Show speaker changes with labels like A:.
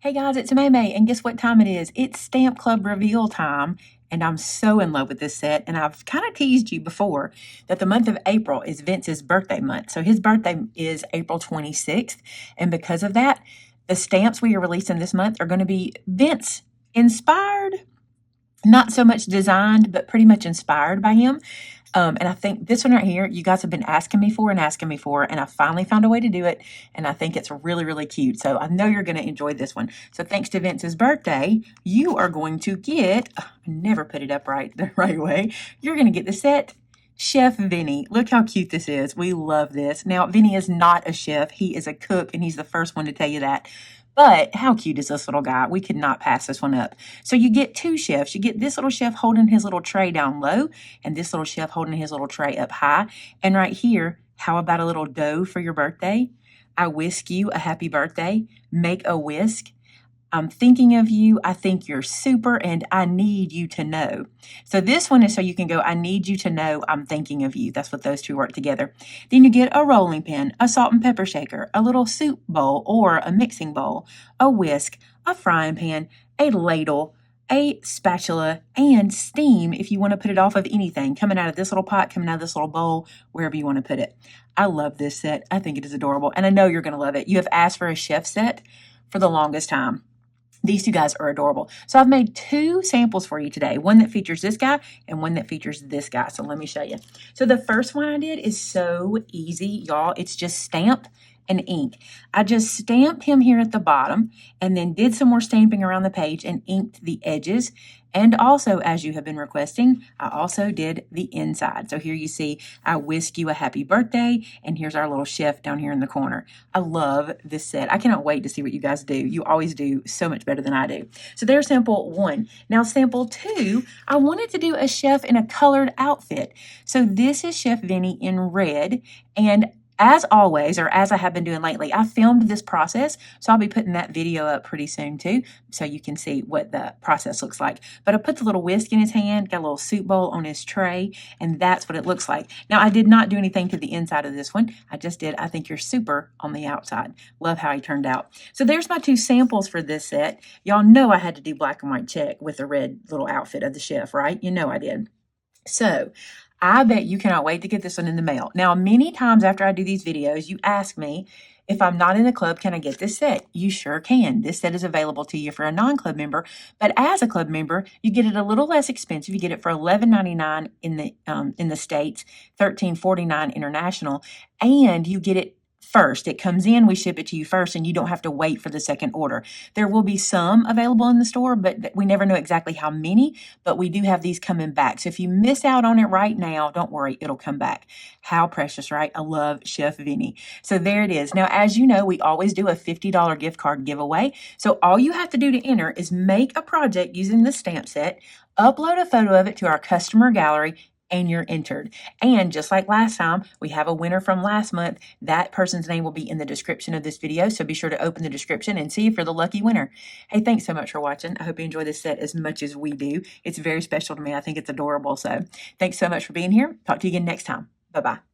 A: Hey guys, it's Maymay, and guess what time it is? It's Stamp Club reveal time, and I'm so in love with this set. And I've kind of teased you before that the month of April is Vince's birthday month. So his birthday is April 26th, and because of that, the stamps we are releasing this month are going to be Vince inspired, not so much designed, but pretty much inspired by him. And I think this one right here, you guys have been asking me for, and I finally found a way to do it, and I think it's really, really cute. So I know you're going to enjoy this one. So thanks to Vince's birthday, you are going to get, I never put it up right the right way, you're going to get the set Chef Vinnie. Look how cute this is. We love this. Now, Vinnie is not a chef. He is a cook, and he's the first one to tell you that. But how cute is this little guy? We could not pass this one up. So you get two chefs. You get this little chef holding his little tray down low, and this little chef holding his little tray up high. And right here, how about a little dough for your birthday? I whisk you a happy birthday. Make a whisk. I'm thinking of you. I think you're super, and I need you to know. So this one is so you can go, I need you to know I'm thinking of you. That's what those two work together. Then you get a rolling pin, a salt and pepper shaker, a little soup bowl or a mixing bowl, a whisk, a frying pan, a ladle, a spatula, and steam if you want to put it off of anything, coming out of this little pot, coming out of this little bowl, wherever you want to put it. I love this set. I think it is adorable, and I know you're going to love it. You have asked for a chef set for the longest time. These two guys are adorable. So I've made two samples for you today, one that features this guy and one that features this guy. So let me show you. So the first one I did is so easy, y'all. It's just stamp and ink. I just stamped him here at the bottom and then did some more stamping around the page and inked the edges. And also, as you have been requesting, I also did the inside. So here you see, I whisk you a happy birthday, and here's our little chef down here in the corner. I love this set. I cannot wait to see what you guys do. You always do so much better than I do. So there's sample one. Now sample two, I wanted to do a chef in a colored outfit. So this is Chef Vinnie in red, and as always, or as I have been doing lately, I filmed this process, so I'll be putting that video up pretty soon too, so you can see what the process looks like. But I put the little whisk in his hand, got a little soup bowl on his tray, and that's what it looks like. Now, I did not do anything to the inside of this one. I just did, I think you're super on the outside. Love how he turned out. So there's my two samples for this set. Y'all know I had to do black and white check with the red little outfit of the chef, right? You know I did. So I bet you cannot wait to get this one in the mail. Now, many times after I do these videos, you ask me, if I'm not in the club, can I get this set? You sure can. This set is available to you for a non-club member, but as a club member, you get it a little less expensive. You get it for $11.99 in the States, $13.49 international, and you get it first. It comes in, we ship it to you first, and you don't have to wait for the second order. There will be some available in the store, but we never know exactly how many, but we do have these coming back. So if you miss out on it right now, don't worry, it'll come back. How precious, right? I love Chef Vinnie. So there it is. Now, as you know, we always do a $50 gift card giveaway. So all you have to do to enter is make a project using the stamp set, upload a photo of it to our customer gallery, and you're entered. And just like last time, we have a winner from last month. That person's name will be in the description of this video, so be sure to open the description and see if you're the lucky winner. Hey, thanks so much for watching. I hope you enjoy this set as much as we do. It's very special to me. I think it's adorable. So thanks so much for being here. Talk to you again next time. Bye-bye.